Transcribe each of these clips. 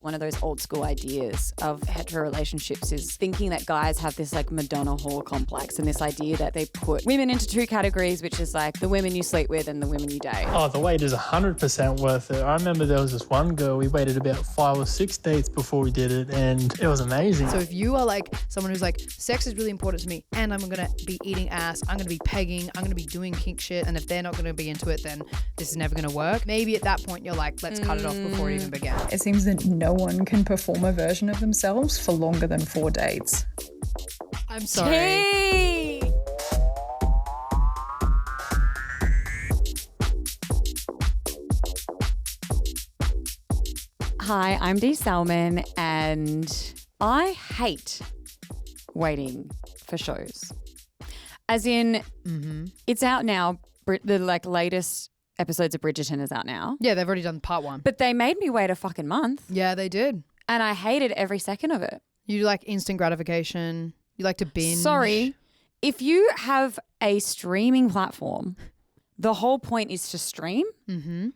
One of those old school ideas of hetero relationships is thinking that guys have this like Madonna whore complex and this idea that they put women into two categories, which is like the women you sleep with and the women you date. Oh, the wait is 100% worth it. I remember there was this one girl, we waited about 5 or 6 dates before we did it, and it was amazing. So if you are like someone who's like, sex is really important to me and I'm going to be eating ass, I'm going to be pegging, I'm going to be doing kink shit, and if they're not going to be into it, then this is never going to work. Maybe at that point you're like, let's cut it off before it even began. It seems that no one can perform a version of themselves for longer than 4 dates. I'm sorry. Hey! Hi, I'm Dee Salmon, and I hate waiting for shows. As in, it's out now. The like latest episodes of Bridgerton is out now. Yeah, they've already done part 1. But they made me wait a fucking month. Yeah, they did. And I hated every second of it. You like instant gratification. You like to binge. Sorry. If you have a streaming platform, the whole point is to stream. Mm-hmm.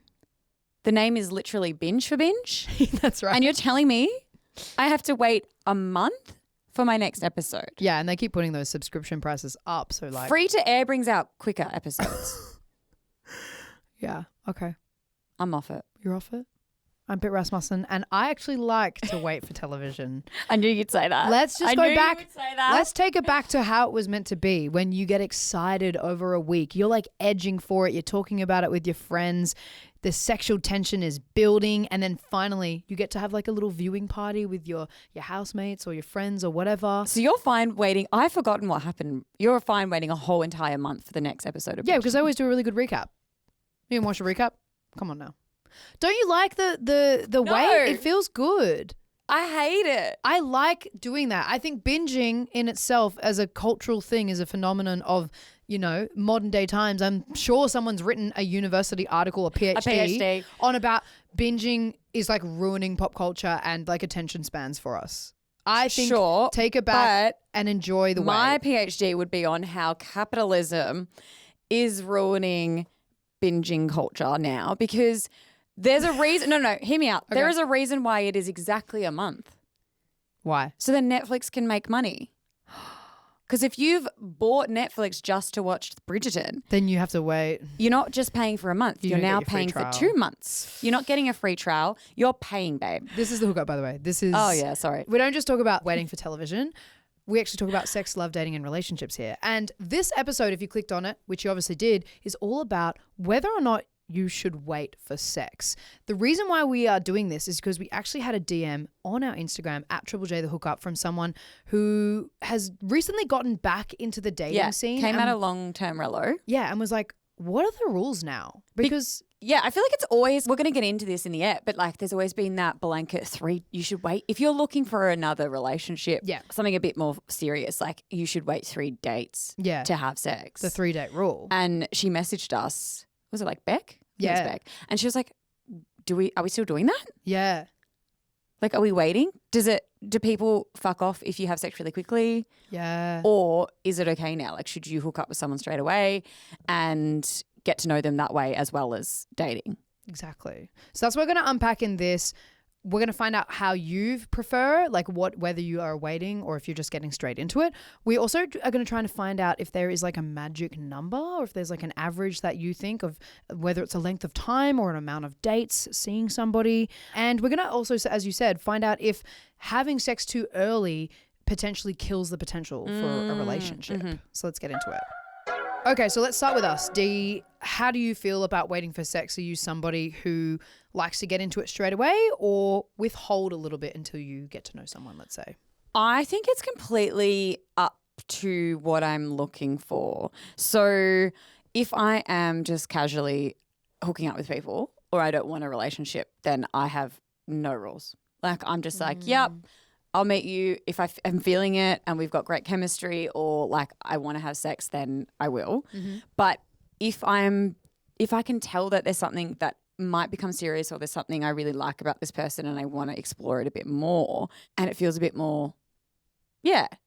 The name is literally Binge for Binge. That's right. And you're telling me I have to wait a month for my next episode. Yeah, and they keep putting those subscription prices up. So like Free to air brings out quicker episodes. Yeah, okay. I'm off it. You're off it? I'm Bit Rasmussen, and I actually like to wait for television. I knew you'd say that. Let's just go back. You would say that. Let's take it back to how it was meant to be. When you get excited over a week, you're like edging for it. You're talking about it with your friends. The sexual tension is building, and then finally you get to have like a little viewing party with your housemates or your friends or whatever. So you're fine waiting. I've forgotten what happened. You're fine waiting a whole entire month for the next episode of Yeah, Bridgerton. because I always do a really good recap. You didn't watch a recap? Come on now. Don't you like the wait? It feels good. I hate it. I like doing that. I think binging in itself as a cultural thing is a phenomenon of, you know, modern day times. I'm sure someone's written a university article, a PhD on about binging is like ruining pop culture and like attention spans for us. I think take it back and enjoy the wait. My PhD would be on how capitalism is ruining binging culture now, because there's a reason. No, hear me out. Okay. There is a reason why it is exactly a month. Why? So then Netflix can make money. Because if you've bought Netflix just to watch Bridgerton, then you have to wait. You're not just paying for a month. You're now paying for 2 months. You're not getting a free trial. You're paying, babe. This is the hookup, by the way. This is. Oh, yeah, sorry. We don't just talk about waiting for television. We actually talk about sex, love, dating, and relationships here. And this episode, if you clicked on it, which you obviously did, is all about whether or not you should wait for sex. The reason why we are doing this is because we actually had a DM on our Instagram at Triple J the Hookup from someone who has recently gotten back into the dating scene. Came out of long-term relo. Yeah, and was like, what are the rules now? Because yeah, I feel like it's always, we're going to get into this in the app, but like there's always been that blanket 3, you should wait. If you're looking for another relationship, something a bit more serious, like you should wait 3 dates to have sex. The 3-date rule. And she messaged us, was it like Beck? Yeah. It's Beck. And she was like, are we still doing that? Yeah. Like, are we waiting? Do people fuck off if you have sex really quickly? Yeah. Or is it okay now? Like, should you hook up with someone straight away and get to know them that way as well as dating? Exactly. So that's what we're going to unpack in this. We're going to find out how you prefer, like whether you are waiting or if you're just getting straight into it. We also are going to try and find out if there is like a magic number or if there's like an average that you think of, whether it's a length of time or an amount of dates seeing somebody. And we're going to also, as you said, find out if having sex too early potentially kills the potential for a relationship. So let's get into it. Okay, so let's start with us. Dee, how do you feel about waiting for sex? Are you somebody who likes to get into it straight away or withhold a little bit until you get to know someone, let's say? I think it's completely up to what I'm looking for. So if I am just casually hooking up with people or I don't want a relationship, then I have no rules. Like I'm just like, yep, I'll meet you if I'm feeling it and we've got great chemistry, or like I want to have sex, then I will. But if I can tell that there's something that might become serious or there's something I really like about this person and I want to explore it a bit more and it feels a bit more,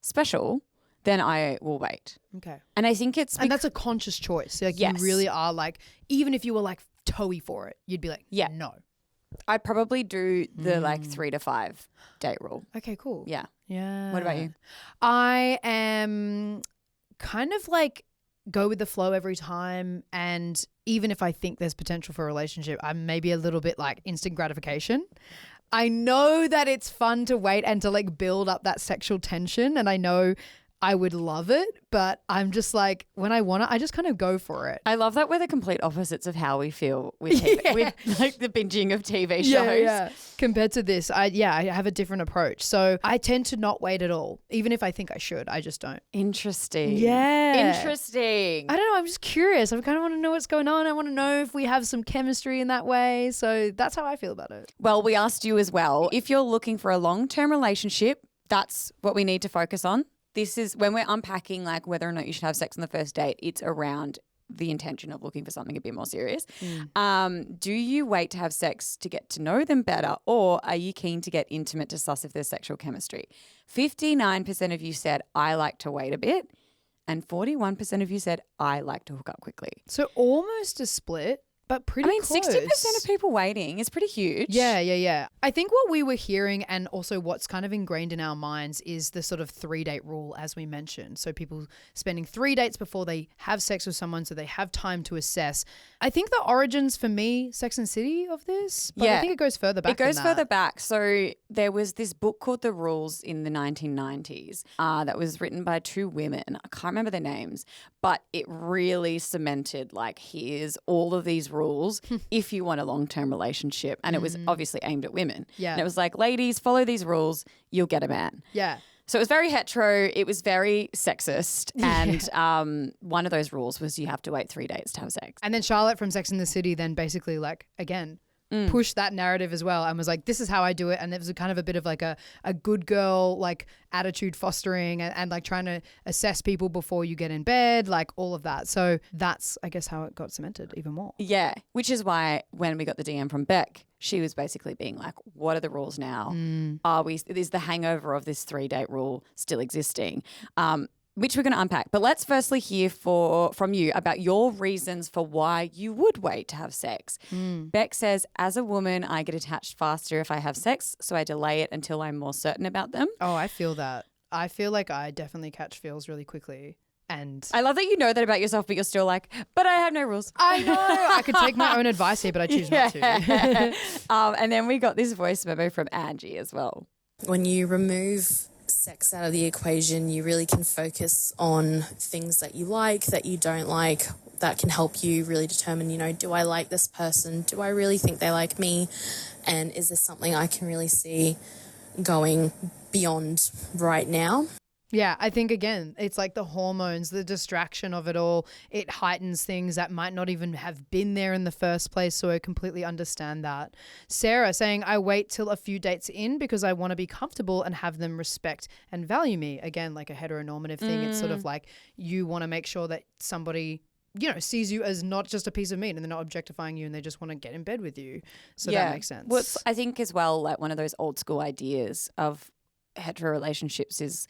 special, then I will wait. Okay. And I think it's... and that's a conscious choice. Like you really are like, even if you were like toey for it, you'd be like, no. I'd probably do the like 3 to 5 date rule. Okay, cool. Yeah. Yeah. What about you? I am kind of like go with the flow every time, and even if I think there's potential for a relationship, I'm maybe a little bit like instant gratification. I know that it's fun to wait and to like build up that sexual tension, and I know I would love it, but I'm just like, when I want it, I just kind of go for it. I love that we're the complete opposites of how we feel with, TV, with like the binging of TV shows. Yeah. Compared to this, I have a different approach. So I tend to not wait at all, even if I think I should. I just don't. Interesting. Yeah. Interesting. I don't know. I'm just curious. I kind of want to know what's going on. I want to know if we have some chemistry in that way. So that's how I feel about it. Well, we asked you as well. If you're looking for a long-term relationship, that's what we need to focus on. This is when we're unpacking like whether or not you should have sex on the first date, it's around the intention of looking for something a bit more serious. Do you wait to have sex to get to know them better, or are you keen to get intimate to suss if there's sexual chemistry? 59% of you said, I like to wait a bit, and 41% of you said, I like to hook up quickly. So almost a split, but pretty close. 60% of people waiting is pretty huge. Yeah. I think what we were hearing, and also what's kind of ingrained in our minds, is the sort of 3-date rule, as we mentioned. So people spending 3 dates before they have sex with someone so they have time to assess. I think the origins for me, Sex and the City of this, but I think it goes further back. It goes further back. So there was this book called The Rules in the 1990s that was written by 2 women. I can't remember their names, but it really cemented like, here's all of these rules if you want a long-term relationship. And it was obviously aimed at women. Yeah. And it was like, ladies, follow these rules, you'll get a man. Yeah. So it was very hetero. It was very sexist. And one of those rules was you have to wait 3 days to have sex. And then Charlotte from Sex and the City then basically like, again, pushed that narrative as well and was like, this is how I do it. And it was kind of a bit of like a good girl like attitude fostering and like trying to assess people before you get in bed, like all of that. So that's, I guess, how it got cemented even more. Yeah, which is why when we got the DM from Beck, she was basically being like, what are the rules now? Is the hangover of this 3-date rule still existing? Which we're going to unpack. But let's firstly hear from you about your reasons for why you would wait to have sex. Beck says, as a woman, I get attached faster if I have sex, so I delay it until I'm more certain about them. Oh, I feel that. I feel like I definitely catch feels really quickly. And I love that you know that about yourself, but you're still like, but I have no rules. I know. I could take my own advice here, but I choose not to. And then we got this voice memo from Angie as well. When you remove sex out of the equation, you really can focus on things that you like, that you don't like, that can help you really determine, you know, do I like this person? Do I really think they like me? And is this something I can really see going beyond right now? Yeah, I think, again, it's like the hormones, the distraction of it all. It heightens things that might not even have been there in the first place, so I completely understand that. Sarah saying, I wait till a few dates in because I want to be comfortable and have them respect and value me. Again, like a heteronormative thing. It's sort of like you want to make sure that somebody, you know, sees you as not just a piece of meat and they're not objectifying you and they just want to get in bed with you. So that makes sense. Well, I think as well, like one of those old school ideas of hetero relationships is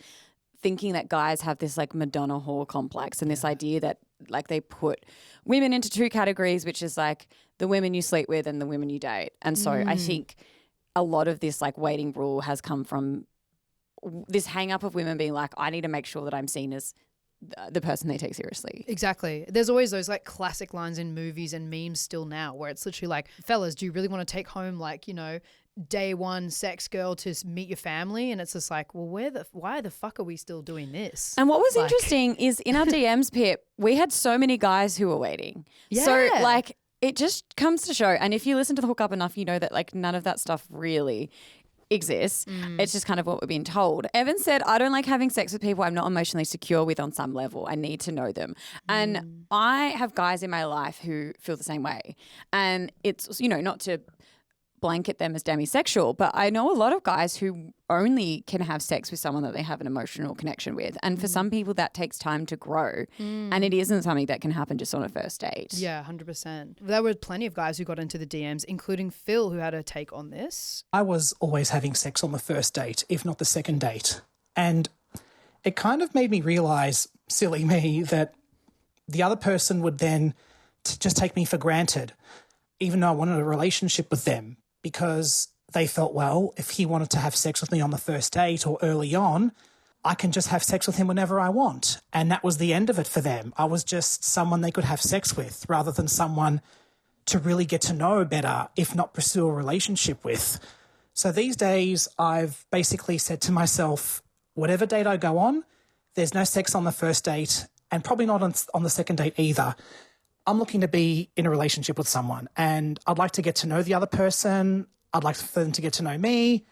thinking that guys have this like Madonna whore complex and this idea that like they put women into 2 categories, which is like the women you sleep with and the women you date. And so I think a lot of this like waiting rule has come from this hang up of women being like, I need to make sure that I'm seen as the person they take seriously. Exactly. There's always those like classic lines in movies and memes still now where it's literally like, fellas, do you really want to take home like, you know, day one sex girl to meet your family? And it's just like, well, why the fuck are we still doing this? And what was interesting is in our DMs, Pip, we had so many guys who were waiting. Yeah. So like it just comes to show. And if you listen to the Hook Up enough, you know that like none of that stuff really exists. It's just kind of what we're being told. Evan said, I don't like having sex with people I'm not emotionally secure with on some level. I need to know them. And I have guys in my life who feel the same way. And it's, you know, not to blanket them as demisexual, but I know a lot of guys who only can have sex with someone that they have an emotional connection with. And for some people that takes time to grow. And it isn't something that can happen just on a first date. Yeah, 100%. There were plenty of guys who got into the DMs, including Phil, who had a take on this. I was always having sex on the first date, if not the second date. And it kind of made me realise, silly me, that the other person would then just take me for granted, even though I wanted a relationship with them, because they felt, well, if he wanted to have sex with me on the first date or early on, I can just have sex with him whenever I want. And that was the end of it for them. I was just someone they could have sex with rather than someone to really get to know better, if not pursue a relationship with. So these days, I've basically said to myself, whatever date I go on, there's no sex on the first date and probably not on the second date either. I'm looking to be in a relationship with someone and I'd like to get to know the other person. I'd like for them to get to know me.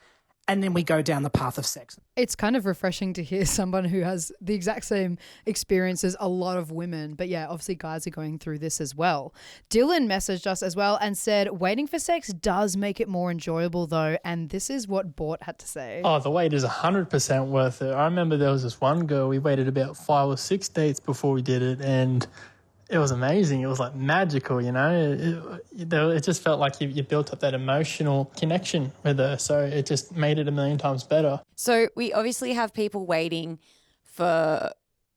And then we go down the path of sex. It's kind of refreshing to hear someone who has the exact same experience as a lot of women. But yeah, obviously guys are going through this as well. Dylan messaged us as well and said, waiting for sex does make it more enjoyable though. And this is what Bort had to say. Oh, the wait is 100% worth it. I remember there was this one girl, we waited about 5 or 6 dates before we did it, and it was amazing. It was like magical, you know. It just felt like you built up that emotional connection with her. So it just made it a million times better. So we obviously have people waiting for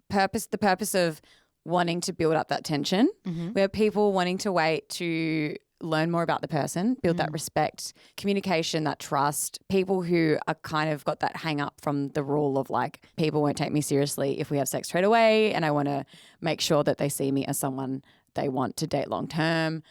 the purpose of wanting to build up that tension. Mm-hmm. We have people wanting to wait to learn more about the person, build that respect, communication, that trust. People who are kind of got that hang up from the rule of like, people won't take me seriously if we have sex straight away, and I want to make sure that they see me as someone they want to date long term.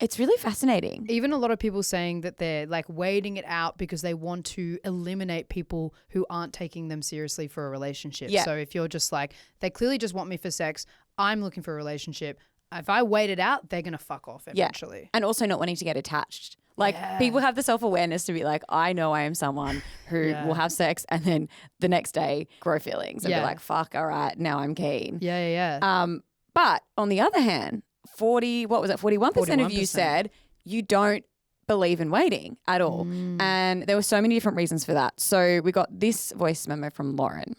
It's really fascinating. Even a lot of people saying that they're like waiting it out because they want to eliminate people who aren't taking them seriously for a relationship. Yeah. So if you're just like, they clearly just want me for sex, I'm looking for a relationship. If I wait it out, they're going to fuck off eventually. And also not wanting to get attached. Like people have the self-awareness to be like, I know I am someone who will have sex and then the next day grow feelings and be like, fuck, all right, now I'm keen. Yeah. But on the other hand, 41% of you said you don't believe in waiting at all. And there were so many different reasons for that. So we got this voice memo from Lauren.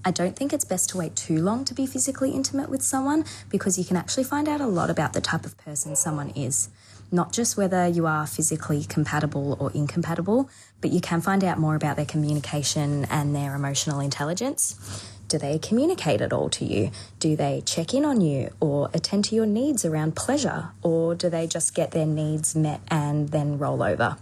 I don't think it's best to wait too long to be physically intimate with someone because you can actually find out a lot about the type of person someone is. Not just whether you are physically compatible or incompatible, but you can find out more about their communication and their emotional intelligence. Do they communicate at all to you? Do they check in on you or attend to your needs around pleasure? Or do they just get their needs met and then roll over?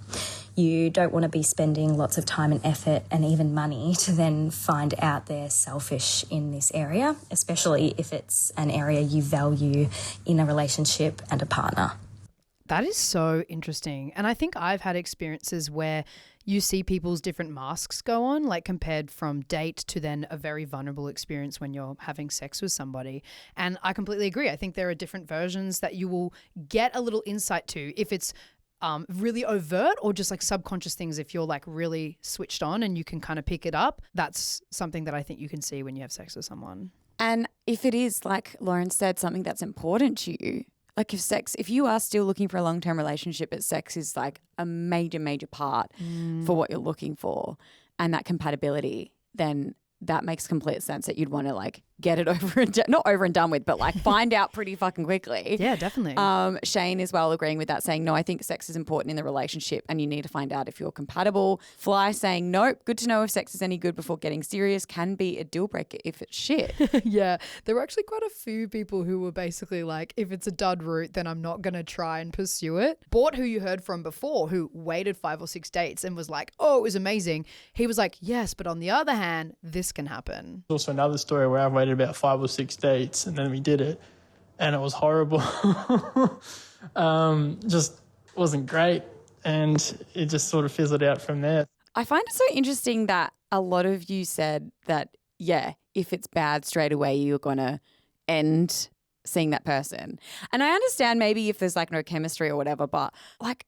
You don't want to be spending lots of time and effort and even money to then find out they're selfish in this area, especially if it's an area you value in a relationship and a partner. That is so interesting. And I think I've had experiences where you see people's different masks go on, like compared from date to then a very vulnerable experience when you're having sex with somebody. And I completely agree. I think there are different versions that you will get a little insight to if it's really overt or just like subconscious things. If you're like really switched on and you can kind of pick it up, that's something that I think you can see when you have sex with someone. And if it is, like Lauren said, something that's important to you, like if you are still looking for a long-term relationship, but sex is like a major, major part for what you're looking for and that compatibility, then that makes complete sense that you'd want to like get it not over and done with, but like find out pretty fucking quickly. Yeah, definitely. Shane as well agreeing with that, saying, no, I think sex is important in the relationship and you need to find out if you're compatible. Fly saying, nope, good to know if sex is any good before getting serious, can be a deal breaker if it's shit. Yeah, there were actually quite a few people who were basically like, if it's a dud route, then I'm not going to try and pursue it. Bort, who you heard from before, who waited 5 or 6 dates and was like, oh, it was amazing. He was like, yes, but on the other hand, this can happen. Also another story where I waited about 5 or 6 dates and then we did it and it was horrible. Just wasn't great and it just sort of fizzled out from there. I find it so interesting that a lot of you said that, yeah, if it's bad straight away, you're going to end seeing that person. And I understand maybe if there's like no chemistry or whatever, but like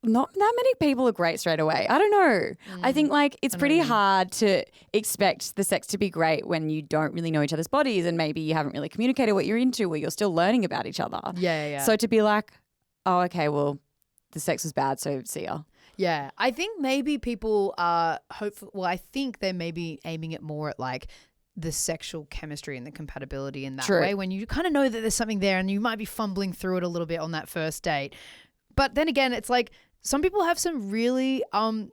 not that many people are great straight away. I don't know. I think like it's pretty hard to expect the sex to be great when you don't really know each other's bodies and maybe you haven't really communicated what you're into or you're still learning about each other. Yeah. So to be like, oh, okay, well, the sex was bad, so see ya. Yeah, I think maybe people are hopeful. Well, I think they're maybe aiming it more at like the sexual chemistry and the compatibility in that way when you kind of know that there's something there and you might be fumbling through it a little bit on that first date. But then again, it's like some people have some really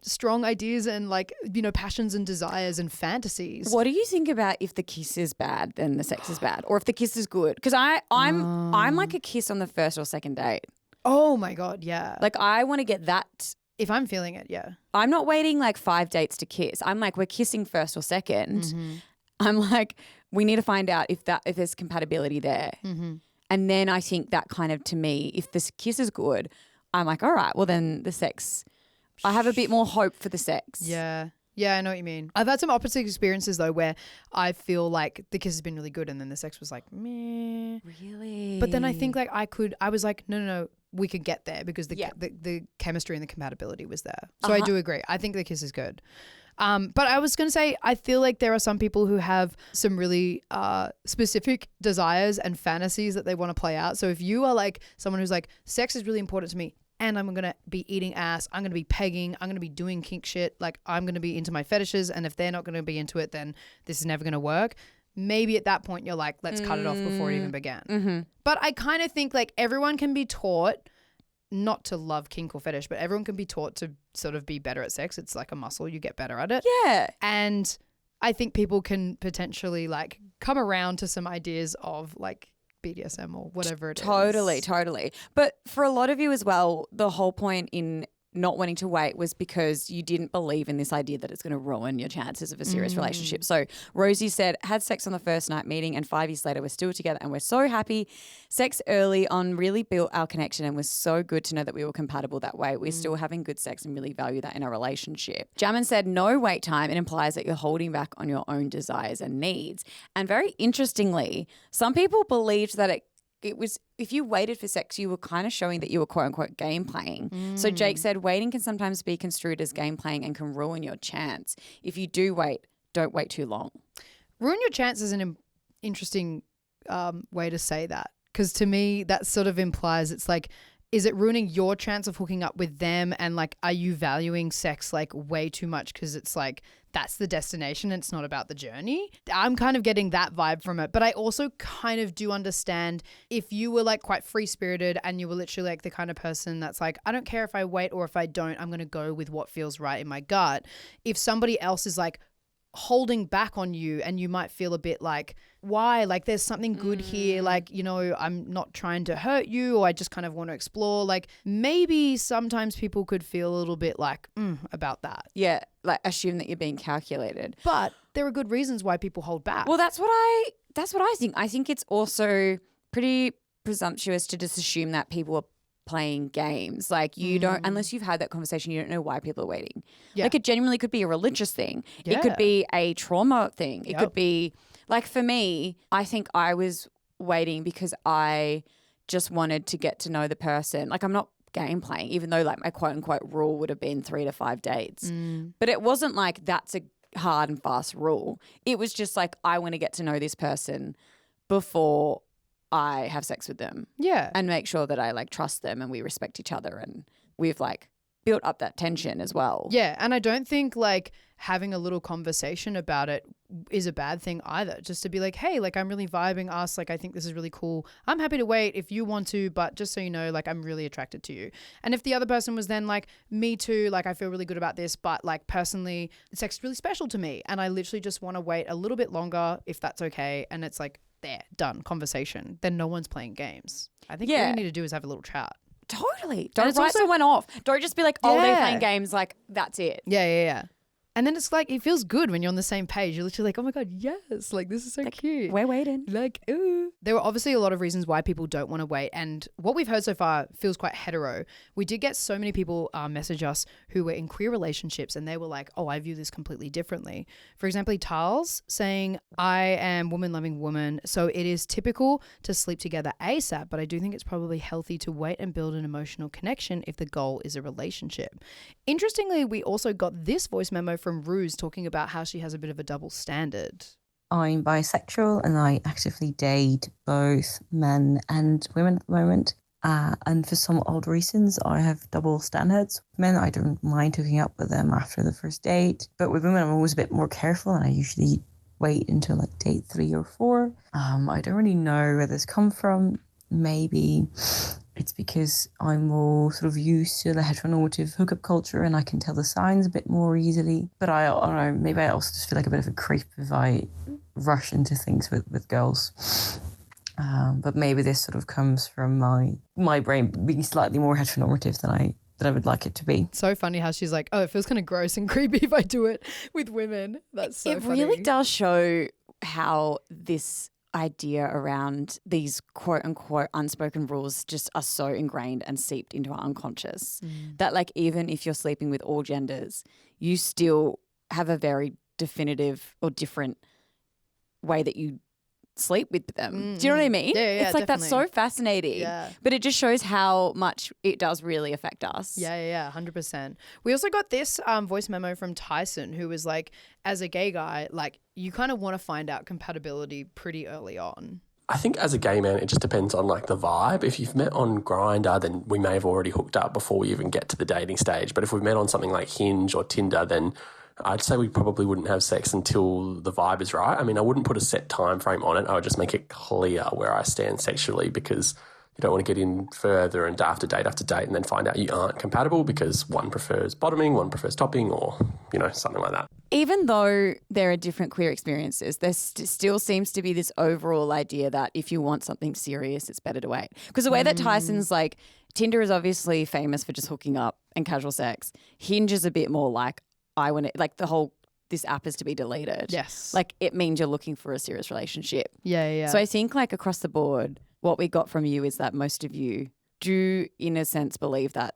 strong ideas and like, you know, passions and desires and fantasies. What do you think about if the kiss is bad, then the sex is bad, or if the kiss is good? Because I'm like a kiss on the first or second date. Oh my God, yeah. Like I want to get that. If I'm feeling it, yeah. I'm not waiting like 5 dates to kiss. I'm like, we're kissing first or second. Mm-hmm. I'm like, we need to find out if there's compatibility there. Mm-hmm. And then I think that kind of, to me, if this kiss is good, I'm like, all right, well then the sex, I have a bit more hope for the sex. Yeah. Yeah, I know what you mean. I've had some opposite experiences though where I feel like the kiss has been really good and then the sex was like, meh. Really? But then I think like I was like, no, we could get there because the chemistry and the compatibility was there. So I do agree. I think the kiss is good. But I was going to say, I feel like there are some people who have some really specific desires and fantasies that they want to play out. So if you are like someone who's like, sex is really important to me and I'm going to be eating ass, I'm going to be pegging, I'm going to be doing kink shit, like I'm going to be into my fetishes, and if they're not going to be into it, then this is never going to work. Maybe at that point you're like, let's cut it off before it even began. Mm-hmm. But I kind of think like everyone can be taught not to love kink or fetish, but everyone can be taught to sort of be better at sex. It's like a muscle. You get better at it. Yeah. And I think people can potentially like come around to some ideas of like BDSM or whatever it is. Totally. But for a lot of you as well, the whole point in not wanting to wait was because you didn't believe in this idea that it's going to ruin your chances of a serious relationship. So Rosie said, had sex on the first night meeting and 5 years later we're still together and we're so happy. Sex early on really built our connection and was so good to know that we were compatible that way. We're still having good sex and really value that in our relationship. Jamin said, no wait time. It implies that you're holding back on your own desires and needs. And very interestingly, some people believed that it was, if you waited for sex, you were kind of showing that you were quote unquote game playing. So Jake said, waiting can sometimes be construed as game playing and can ruin your chance. If you do wait, don't wait too long. Ruin your chance is an interesting way to say that. Because to me, that sort of implies it's like, is it ruining your chance of hooking up with them? And like, are you valuing sex like way too much because it's like, that's the destination and it's not about the journey? I'm kind of getting that vibe from it. But I also kind of do understand if you were like quite free-spirited and you were literally like the kind of person that's like, I don't care if I wait or if I don't, I'm going to go with what feels right in my gut. If somebody else is like holding back on you and you might feel a bit like, why? Like there's something good here. Like, you know, I'm not trying to hurt you or I just kind of want to explore. Like maybe sometimes people could feel a little bit like about that. Yeah, like assume that you're being calculated. But there are good reasons why people hold back. Well, that's what I think. I think it's also pretty presumptuous to just assume that people are playing games. Like you don't, unless you've had that conversation, you don't know why people are waiting. Yeah. Like it genuinely could be a religious thing. Yeah. It could be a trauma thing. It could be like, for me, I think I was waiting because I just wanted to get to know the person. Like I'm not game playing, even though like my quote unquote rule would have been 3 to 5 dates. But it wasn't like that's a hard and fast rule. It was just like, I want to get to know this person before I have sex with them. Yeah. And make sure that I like trust them and we respect each other and we've like built up that tension as well. Yeah. And I don't think like having a little conversation about it is a bad thing either. Just to be like, hey, like I'm really vibing us. Like I think this is really cool. I'm happy to wait if you want to, but just so you know, like I'm really attracted to you. And if the other person was then like, me too, like I feel really good about this, but like personally, sex is really special to me. And I literally just want to wait a little bit longer if that's okay. And it's like, there, done, conversation. Then no one's playing games. I think all you need to do is have a little chat. Totally. Don't write someone off. Don't just be like, oh, they're playing games. Like, that's it. Yeah. And then it's like, it feels good when you're on the same page. You're literally like, oh my God, yes. Like, this is so cute. We're waiting. Like, ooh. There were obviously a lot of reasons why people don't want to wait. And what we've heard so far feels quite hetero. We did get so many people message us who were in queer relationships and they were like, oh, I view this completely differently. For example, Tarls saying, I am woman-loving woman, so it is typical to sleep together ASAP, but I do think it's probably healthy to wait and build an emotional connection if the goal is a relationship. Interestingly, we also got this voice memo from Ruse talking about how she has a bit of a double standard. I'm bisexual and I actively date both men and women at the moment. And for some odd reasons, I have double standards. With men, I don't mind hooking up with them after the first date. But with women, I'm always a bit more careful and I usually wait until like date 3 or 4. I don't really know where this come from. Maybe it's because I'm more sort of used to the heteronormative hookup culture and I can tell the signs a bit more easily. But I don't know, maybe I also just feel like a bit of a creep if I rush into things with girls. But maybe this sort of comes from my brain being slightly more heteronormative than I would like it to be. So funny how she's like, oh, it feels kind of gross and creepy if I do it with women. That's so funny. It really does show how this idea around these quote unquote unspoken rules just are so ingrained and seeped into our unconscious that like even if you're sleeping with all genders, you still have a very definitive or different way that you sleep with them. Do you know what I mean? Yeah, it's like definitely. that's so fascinating. Yeah. But it just shows how much it does really affect us. Yeah, 100%. We also got this voice memo from Tyson, who was like, as a gay guy, like you kind of want to find out compatibility pretty early on. I think as a gay man, it just depends on like the vibe. If you've met on Grindr, then we may have already hooked up before we even get to the dating stage. But if we've met on something like Hinge or Tinder, then I'd say we probably wouldn't have sex until the vibe is right. I mean, I wouldn't put a set time frame on it. I would just make it clear where I stand sexually, because you don't want to get in further and after date and then find out you aren't compatible because one prefers bottoming, one prefers topping, or, you know, something like that. Even though there are different queer experiences, there still seems to be this overall idea that if you want something serious, it's better to wait. Because the way that Tyson's like, Tinder is obviously famous for just hooking up and casual sex. Hinge is a bit more like, I want it, like the whole, this app is to be deleted. Yes. Like it means you're looking for a serious relationship. Yeah. So I think like across the board, what we got from you is that most of you do in a sense believe that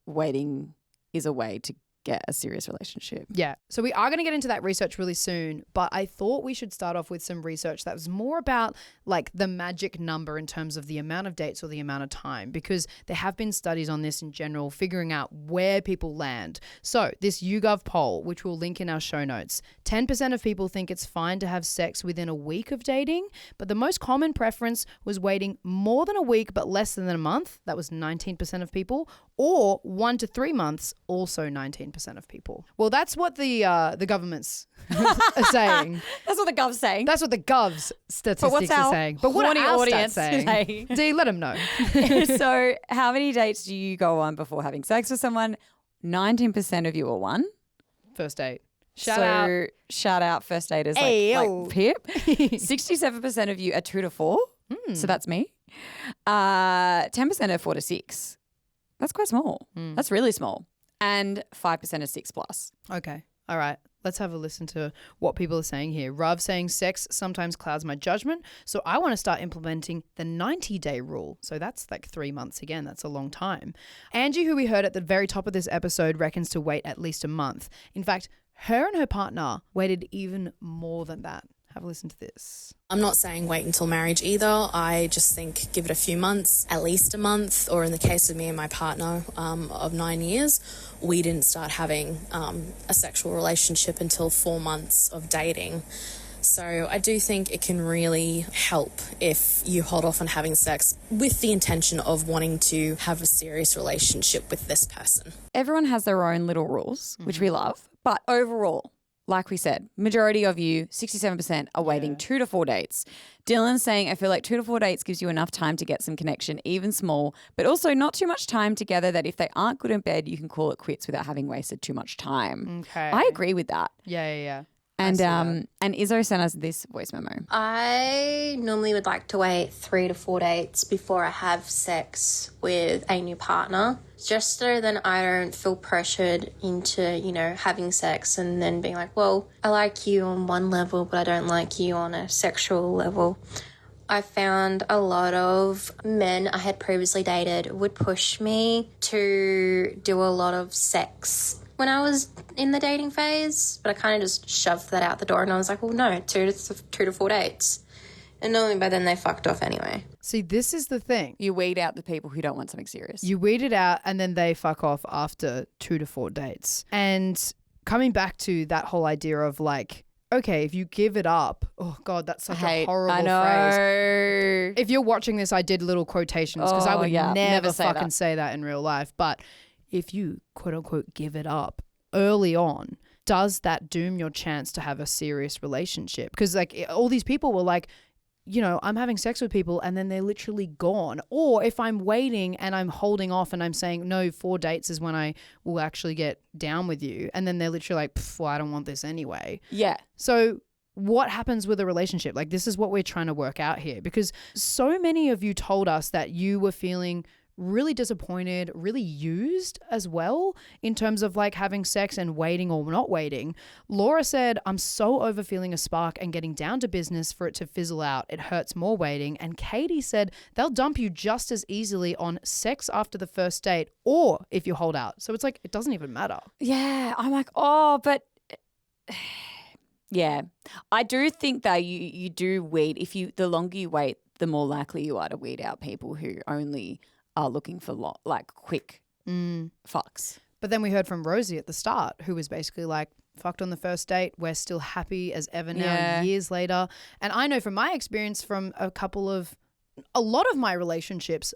waiting is a way to get a serious relationship. Yeah. So we are going to get into that research really soon, but I thought we should start off with some research that was more about like the magic number in terms of the amount of dates or the amount of time, because there have been studies on this in general, figuring out where people land. So this YouGov poll, which we'll link in our show notes, 10% of people think it's fine to have sex within a week of dating, but the most common preference was waiting more than a week but less than a month. That was 19% of people, or 1 to 3 months, also 19% of people. Well, that's what the governments are saying. That's what the gov's saying. That's what the gov's statistics are saying. But what are horny our audience stats saying? D, let them know. So how many dates do you go on before having sex with someone? 19% of you are one. First date. Shout out first daters Ayo. like Pip. 67% of you are 2 to 4. So that's me. 10% are 4 to 6. That's quite small. That's really small. And 5% are 6+. Okay. All right. Let's have a listen to what people are saying here. Rav saying sex sometimes clouds my judgment, so I want to start implementing the 90-day rule. So that's like 3 months again. That's a long time. Angie, who we heard at the very top of this episode, reckons to wait at least a month. In fact, her and her partner waited even more than that. Have a listen to this. I'm not saying wait until marriage either. I just think give it a few months, at least a month, or in the case of me and my partner of 9 years, we didn't start having a sexual relationship until 4 months of dating. So I do think it can really help if you hold off on having sex with the intention of wanting to have a serious relationship with this person. Everyone has their own little rules, which we love, but overall, like we said, majority of you, 67%, are waiting 2 to 4 dates. Dylan's saying, I feel like 2 to 4 dates gives you enough time to get some connection, even small, but also not too much time together that if they aren't good in bed, you can call it quits without having wasted too much time. Okay. I agree with that. Yeah. And Izzo sent us this voice memo. I normally would like to wait 3 to 4 dates before I have sex with a new partner, just so then I don't feel pressured into, you know, having sex and then being like, well, I like you on one level, but I don't like you on a sexual level. I found a lot of men I had previously dated would push me to do a lot of sex when I was in the dating phase, but I kind of just shoved that out the door and I was like, well, no, 2 to 4 dates. And normally by then they fucked off anyway. See, this is the thing. You weed out the people who don't want something serious. You weed it out and then they fuck off after 2 to 4 dates. And coming back to that whole idea of like, okay, if you give it up, oh God, that's such a horrible phrase. If you're watching this, I did little quotations because I would never fucking say that in real life. But if you quote unquote give it up early on, does that doom your chance to have a serious relationship? Because like all these people were like, you know, I'm having sex with people and then they're literally gone. Or if I'm waiting and I'm holding off and I'm saying, no, 4 dates is when I will actually get down with you. And then they're literally like, well, I don't want this anyway. Yeah. So what happens with a relationship? Like, this is what we're trying to work out here, because so many of you told us that you were feeling really disappointed, really used as well in terms of like having sex and waiting or not waiting. Laura said, I'm so over feeling a spark and getting down to business for it to fizzle out. It hurts more waiting. And Katie said they'll dump you just as easily on sex after the first date or if you hold out. So it's like, it doesn't even matter. Yeah. I'm like, oh, but yeah. I do think that you do weed. The longer you wait, the more likely you are to weed out people who only are looking for quick fucks. But then we heard from Rosie at the start, who was basically like, fucked on the first date. We're still happy as ever now, years later. And I know from my experience from a lot of my relationships,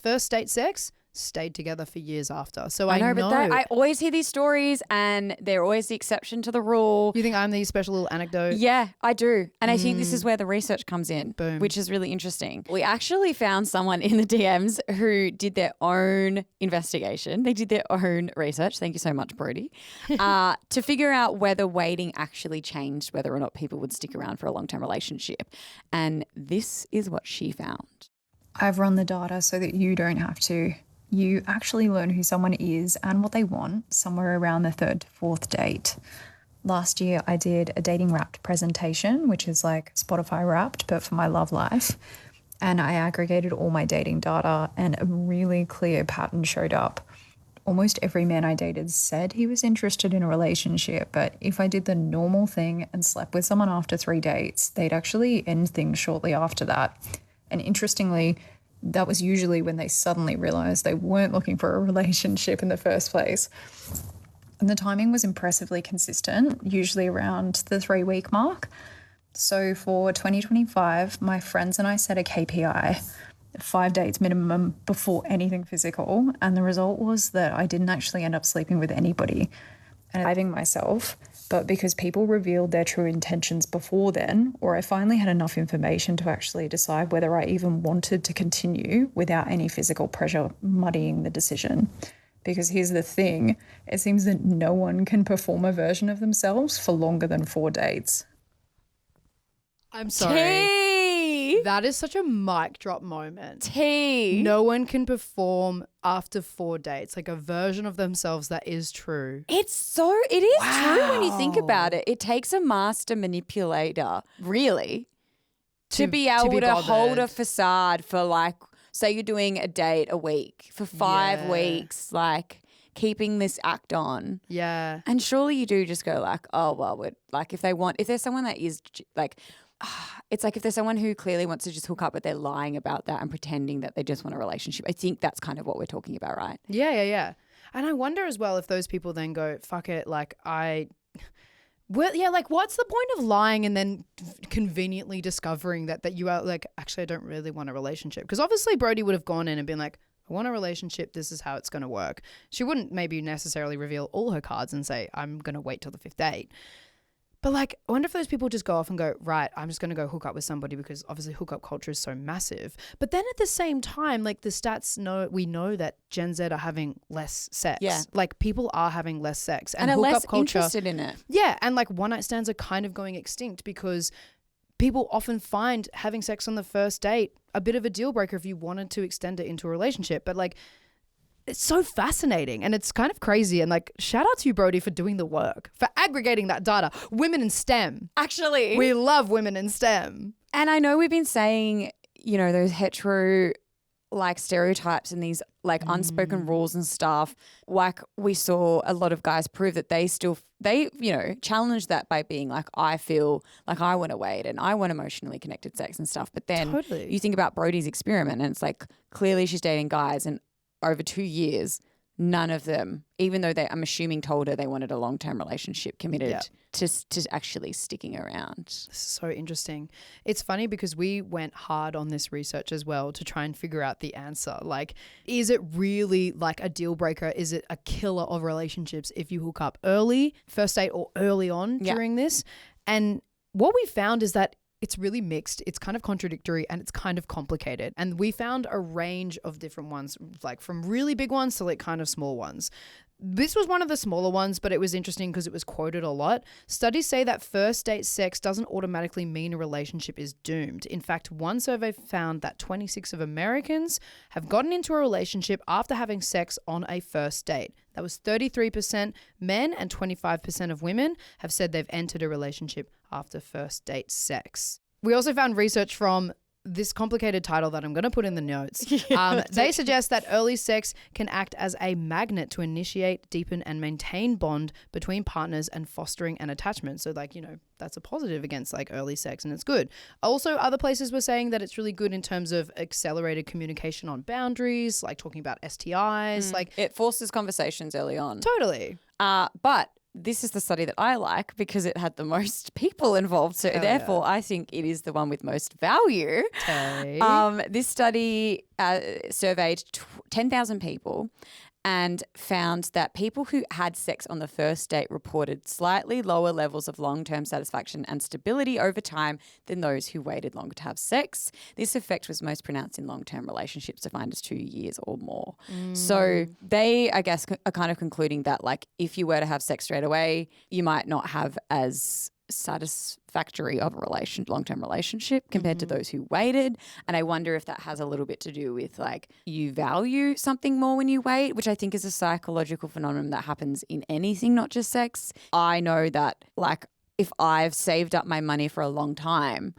first date sex stayed together for years after. So I know. But I always hear these stories and they're always the exception to the rule. You think I'm the special little anecdote? Yeah, I do. And I think this is where the research comes in, which is really interesting. We actually found someone in the DMs who did their own investigation. They did their own research. Thank you so much, Brody. To figure out whether waiting actually changed whether or not people would stick around for a long-term relationship. And this is what she found. I've run the data so that you don't have to. You actually learn who someone is and what they want somewhere around the third to fourth date. Last year, I did a dating wrapped presentation, which is like Spotify wrapped, but for my love life. And I aggregated all my dating data and a really clear pattern showed up. Almost every man I dated said he was interested in a relationship, but if I did the normal thing and slept with someone after 3 dates, they'd actually end things shortly after that. And interestingly, that was usually when they suddenly realised they weren't looking for a relationship in the first place. And the timing was impressively consistent, usually around the 3-week mark. So for 2025, my friends and I set a KPI, 5 dates minimum before anything physical. And the result was that I didn't actually end up sleeping with anybody and driving myself. But because people revealed their true intentions before then, or I finally had enough information to actually decide whether I even wanted to continue without any physical pressure muddying the decision. Because here's the thing, it seems that no one can perform a version of themselves for longer than 4 dates. I'm sorry. That is such a mic drop moment. No one can perform after 4 dates, like a version of themselves that is true. It is true when you think about it. It takes a master manipulator, really, to be able to hold a facade for like, say you're doing a date a week for 5 weeks, like keeping this act on. Yeah. And surely you do just go like, oh, well, like if there's someone that is like, it's like if there's someone who clearly wants to just hook up but they're lying about that and pretending that they just want a relationship. I think that's kind of what we're talking about, right? Yeah. And I wonder as well if those people then go, fuck it, like like what's the point of lying and then conveniently discovering that you are like, actually I don't really want a relationship? Because obviously Brody would have gone in and been like, I want a relationship, this is how it's going to work. She wouldn't maybe necessarily reveal all her cards and say, I'm going to wait till the 5th date. But like, I wonder if those people just go off and go, right, I'm just going to go hook up with somebody because obviously hookup culture is so massive. But then at the same time, like the stats we know that Gen Z are having less sex. Yeah. Like people are having less sex. And are hookup less culture, interested in it. Yeah. And like one night stands are kind of going extinct because people often find having sex on the first date a bit of a deal breaker if you wanted to extend it into a relationship. But like, it's so fascinating and it's kind of crazy. And like, shout out to you, Brody, for doing the work, for aggregating that data. Women in STEM. Actually. We love women in STEM. And I know we've been saying, you know, those hetero like stereotypes and these like unspoken rules and stuff. Like we saw a lot of guys prove that they challenge that by being like, I feel like I want to wait and I want emotionally connected sex and stuff. But then you think about Brody's experiment and it's like clearly she's dating guys and over 2 years, none of them, even though I'm assuming told her they wanted a long-term relationship, committed to actually sticking around. This is so interesting. It's funny because we went hard on this research as well to try and figure out the answer. Like, is it really like a deal breaker? Is it a killer of relationships if you hook up early, first date or early on during this? And what we found is that it's really mixed. It's kind of contradictory and it's kind of complicated. And we found a range of different ones, like from really big ones to like kind of small ones. This was one of the smaller ones, but it was interesting because it was quoted a lot. Studies say that first date sex doesn't automatically mean a relationship is doomed. In fact, one survey found that 26 of Americans have gotten into a relationship after having sex on a first date. That was 33% men, and 25% of women have said they've entered a relationship after first date sex. We also found research from this complicated title that I'm going to put in the notes. They suggest that early sex can act as a magnet to initiate, deepen, and maintain bond between partners and fostering an attachment. So like, that's a positive against like early sex, and it's good. Also, other places were saying that it's really good in terms of accelerated communication on boundaries, like talking about STIs. Like It forces conversations early on. Totally. But this is the study that I like because it had the most people involved. So therefore, I think it is the one with most value. Okay. This study surveyed 10,000 people and found that people who had sex on the first date reported slightly lower levels of long-term satisfaction and stability over time than those who waited longer to have sex. This effect was most pronounced in long-term relationships defined as 2 years or more. So they, I guess, are kind of concluding that like if you were to have sex straight away, you might not have as satisfactory of a long-term relationship compared to those who waited. And I wonder if that has a little bit to do with like you value something more when you wait, which I think is a psychological phenomenon that happens in anything, not just sex. I know that like if I've saved up my money for a long time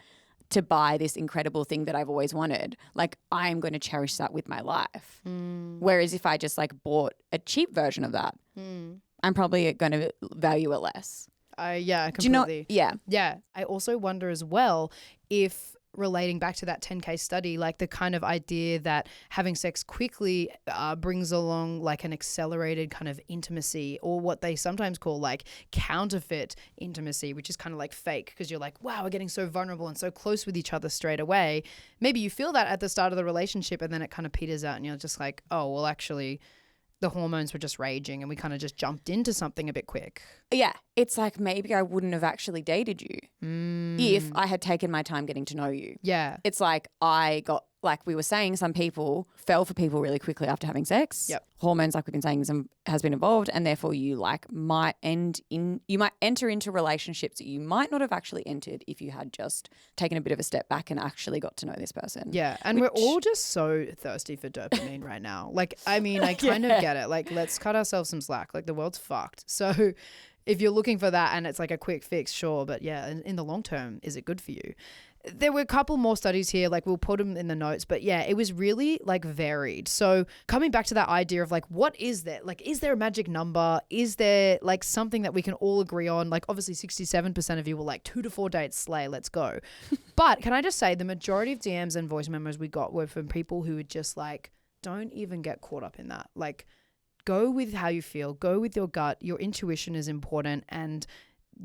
to buy this incredible thing that I've always wanted, like I'm going to cherish that with my life. Whereas if I just like bought a cheap version of that, I'm probably going to value it less. Yeah, completely. Do you know? Yeah. Yeah. I also wonder as well if relating back to that 10K study, like the kind of idea that having sex quickly brings along like an accelerated kind of intimacy, or what they sometimes call like counterfeit intimacy, which is kind of like fake because you're like, wow, we're getting so vulnerable and so close with each other straight away. Maybe you feel that at the start of the relationship and then it kind of peters out and you're just like, oh, well, actually the hormones were just raging and we kind of just jumped into something a bit quick. Yeah. It's like maybe I wouldn't have actually dated you if I had taken my time getting to know you. Yeah. It's like I got, like we were saying, some people fell for people really quickly after having sex. Yep. Hormones, like we've been saying, has been involved, and therefore you like might enter into relationships that you might not have actually entered if you had just taken a bit of a step back and actually got to know this person. Yeah, and we're all just so thirsty for dopamine right now. Like, I mean, I kind of get it. Like, let's cut ourselves some slack. Like, the world's fucked. So if you're looking for that and it's like a quick fix, sure. But yeah, in the long term, is it good for you? There were a couple more studies here, like we'll put them in the notes, but yeah, it was really like varied. So coming back to that idea of like, what is there? Like, is there a magic number? Is there like something that we can all agree on? Like obviously 67% of you were like 2 to 4 dates, slay, let's go. But can I just say the majority of DMs and voice memos we got were from people who would just like, don't even get caught up in that. Like, go with how you feel, go with your gut. Your intuition is important, and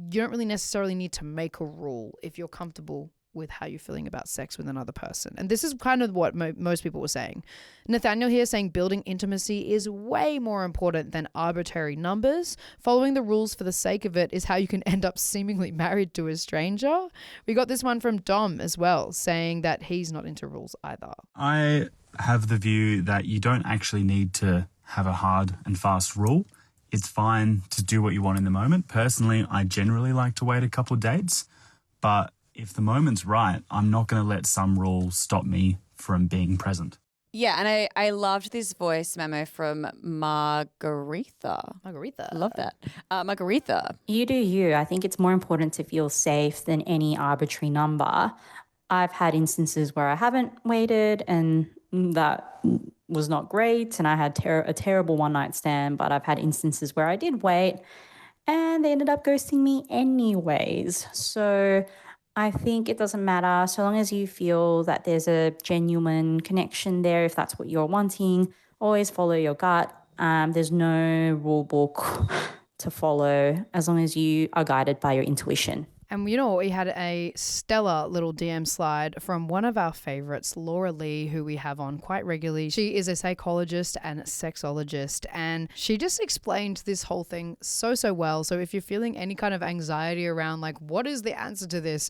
you don't really necessarily need to make a rule if you're comfortable with how you're feeling about sex with another person. And this is kind of what most people were saying. Nathaniel here saying building intimacy is way more important than arbitrary numbers. Following the rules for the sake of it is how you can end up seemingly married to a stranger. We got this one from Dom as well, saying that he's not into rules either. I have the view that you don't actually need to have a hard and fast rule. It's fine to do what you want in the moment. Personally, I generally like to wait a couple of dates, but if the moment's right, I'm not going to let some rule stop me from being present. Yeah, and I loved this voice memo from Margaretha. Margaretha. Love that. Margaretha. You do you. I think it's more important to feel safe than any arbitrary number. I've had instances where I haven't waited and that was not great, and I had a terrible one-night stand, but I've had instances where I did wait and they ended up ghosting me anyways. So I think it doesn't matter so long as you feel that there's a genuine connection there. If that's what you're wanting, always follow your gut. There's no rule book to follow as long as you are guided by your intuition. And you know, we had a stellar little DM slide from one of our favorites, Laura Lee, who we have on quite regularly. She is a psychologist and sexologist, and she just explained this whole thing so well. So if you're feeling any kind of anxiety around like, what is the answer to this?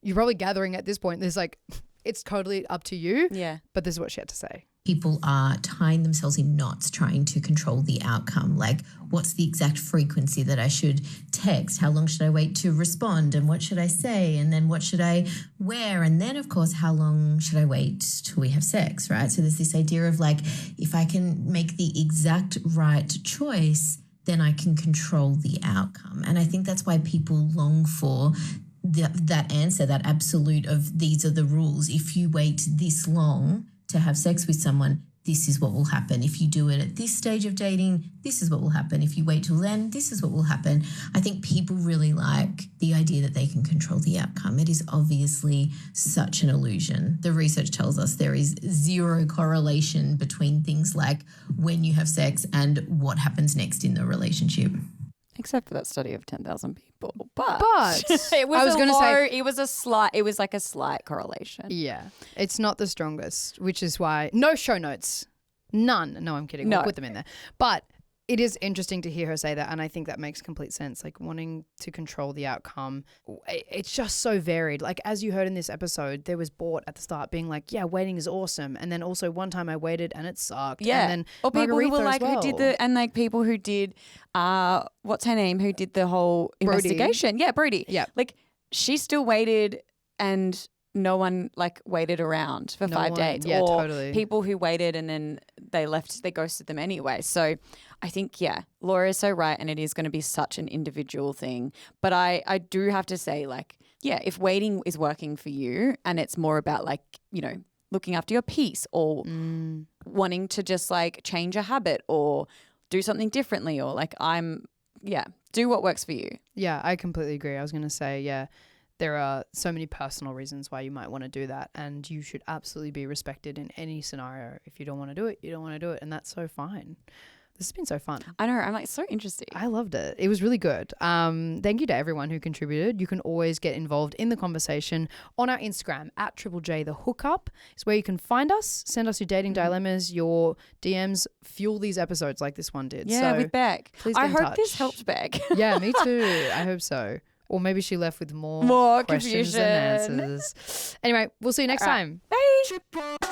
You're probably gathering at this point, there's like, it's totally up to you. Yeah. But this is what she had to say. people are tying themselves in knots trying to control the outcome. Like, what's the exact frequency that I should text? How long should I wait to respond? And what should I say? And then what should I wear? And then, of course, how long should I wait till we have sex, right? So there's this idea of like, if I can make the exact right choice, then I can control the outcome. And I think that's why people long for that answer, that absolute of these are the rules. If you wait this long to have sex with someone, this is what will happen. If you do it at this stage of dating, this is what will happen. If you wait till then, this is what will happen. I think people really like the idea that they can control the outcome. It is obviously such an illusion. The research tells us there is zero correlation between things like when you have sex and what happens next in the relationship. Except for that study of 10,000 people. But it was like a slight correlation. Yeah. It's not the strongest, which is why no show notes. None. No, I'm kidding. We'll put them in there. But it is interesting to hear her say that, and I think that makes complete sense. Like, wanting to control the outcome, it's just so varied. Like, as you heard in this episode, there was Bort at the start being like, yeah, waiting is awesome. And then also one time I waited and it sucked. Yeah. And then or people Margarita who were like, as well. who did people who did, what's her name? Who did the whole investigation. Yeah, Brody. Yeah. Like, she still waited and no one like waited around for 5 dates. Yeah, or totally. people who waited and then they ghosted them anyway. So I think, yeah, Laura is so right, and it is going to be such an individual thing. But I do have to say, like, yeah, if waiting is working for you and it's more about like, you know, looking after your peace or wanting to just like change a habit or do something differently or like do what works for you. Yeah, I completely agree. I was going to say, yeah, there are so many personal reasons why you might want to do that, and you should absolutely be respected in any scenario. If you don't want to do it, you don't want to do it, and that's so fine. This has been so fun. I know. I'm like so interested. I loved it. It was really good. Thank you to everyone who contributed. You can always get involved in the conversation on our Instagram at Triple J The Hookup. It's where you can find us, send us your dating dilemmas, your DMs, fuel these episodes like this one did. Yeah, so with Beck. Please get I in hope touch. this helped Beck. Yeah, me too. I hope so. Or maybe she left with more questions confusion and answers. Anyway, we'll see you next time. Bye.